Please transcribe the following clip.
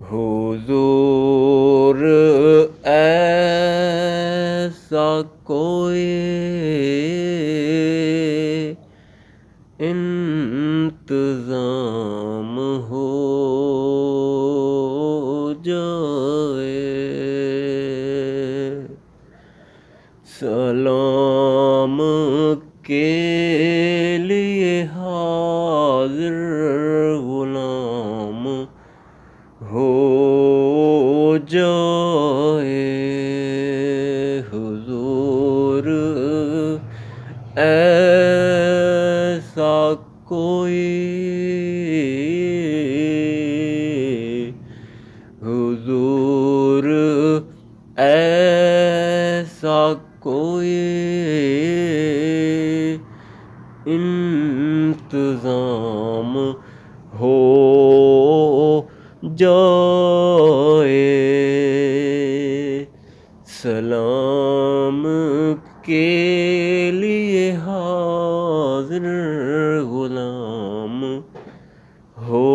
حضور ایسا کوئی انتظام ہو جائے، سلام کے لیے حاضر غلام ہو جائے، حضور ایسا کوئی، حضور ایسا کوئی انتظام ہو جائے، سلام کے لیے حاضر غلام ہو